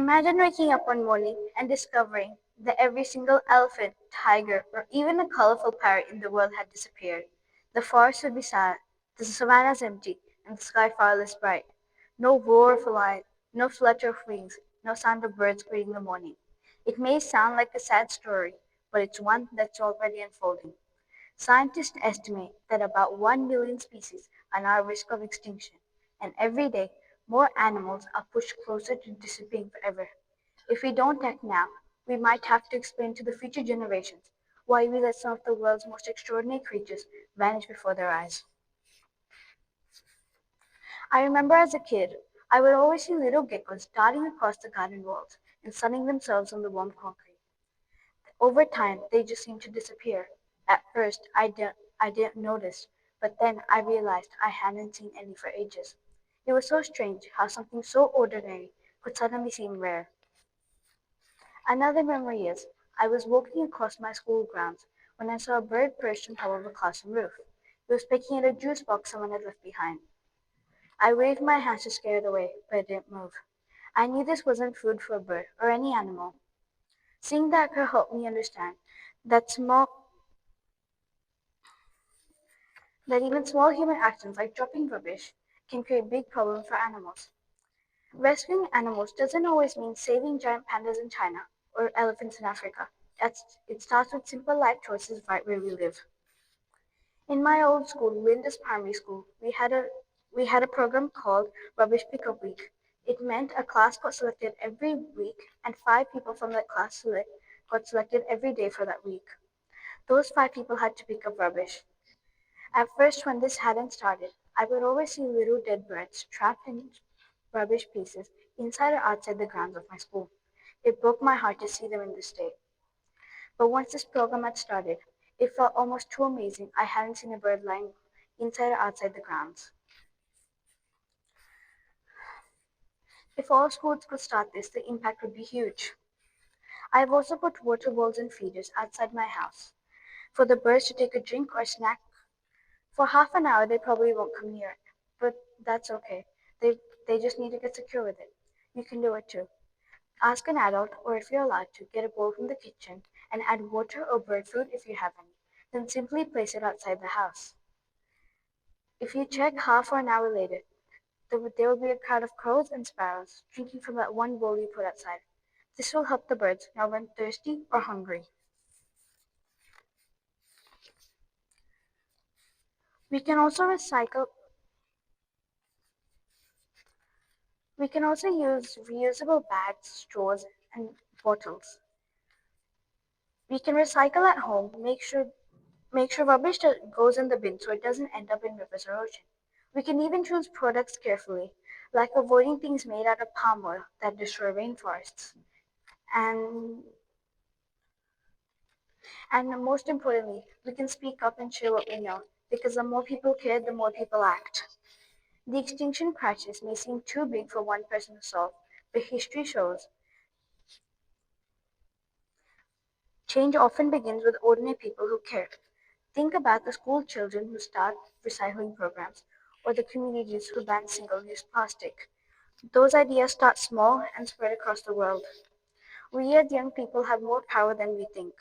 Imagine waking up one morning and discovering that every single elephant, tiger, or even a colorful parrot in the world had disappeared. The forest would be silent, the savannas empty, and the sky far less bright. No roar of a lion, no flutter of wings, no sound of birds greeting the morning. It may sound like a sad story, but it's one that's already unfolding. Scientists estimate that about 1 billion species are now at risk of extinction, and every day more animals are pushed closer to disappearing forever. If we don't act now, we might have to explain to the future generations why we let some of the world's most extraordinary creatures vanish before their eyes. I remember as a kid, I would always see little geckos darting across the garden walls and sunning themselves on the warm concrete. Over time, they just seemed to disappear. At first, I didn't notice, but then I realized I hadn't seen any for ages. It was so strange how something so ordinary could suddenly seem rare. Another memory is I was walking across my school grounds when I saw a bird perched on top of a classroom roof. It was picking at a juice box someone had left behind. I waved my hands to scare it away, but it didn't move. I knew this wasn't food for a bird or any animal. Seeing that could help me understand that small that even small human actions like dropping rubbish can create big problems for animals. Rescuing animals doesn't always mean saving giant pandas in China or elephants in Africa. It starts with simple life choices right where we live. In my old school, Lindis Primary School, we had a program called Rubbish Pickup Week. It meant a class got selected every week, and 5 people from that got selected every day for that week. Those 5 people had to pick up rubbish. At first, when this hadn't started, I would always see little dead birds trapped in rubbish pieces inside or outside the grounds of my school. It broke my heart to see them in this state. But once this program had started, it felt almost too amazing I hadn't seen a bird lying inside or outside the grounds. If all schools could start this, the impact would be huge. I've also put water bowls and feeders outside my house for the birds to take a drink or snack. For half an hour, they probably won't come near it, but that's okay. They just need to get secure with it. You can do it too. Ask an adult, or if you're allowed to, get a bowl from the kitchen and add water or bird food if you have any. Then simply place it outside the house. If you check half or an hour later, there will be a crowd of crows and sparrows drinking from that one bowl you put outside. This will help the birds know when thirsty or hungry. We can also recycle. We can also use reusable bags, straws, and bottles. We can recycle at home. Make sure rubbish goes in the bin so it doesn't end up in rivers or ocean. We can even choose products carefully, like avoiding things made out of palm oil that destroy rainforests. And and most importantly, we can speak up and share what we know, because the more people care, the more people act. The extinction crisis may seem too big for one person to solve, but history shows change often begins with ordinary people who care. Think about the school children who start recycling programs, or the communities who ban single use plastic. Those ideas start small and spread across the world. We as young people have more power than we think.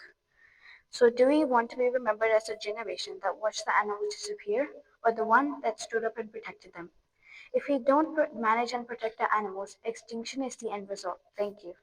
So, do we want to be remembered as a generation that watched the animals disappear, or the one that stood up and protected them? If we don't manage and protect our animals, extinction is the end result. Thank you.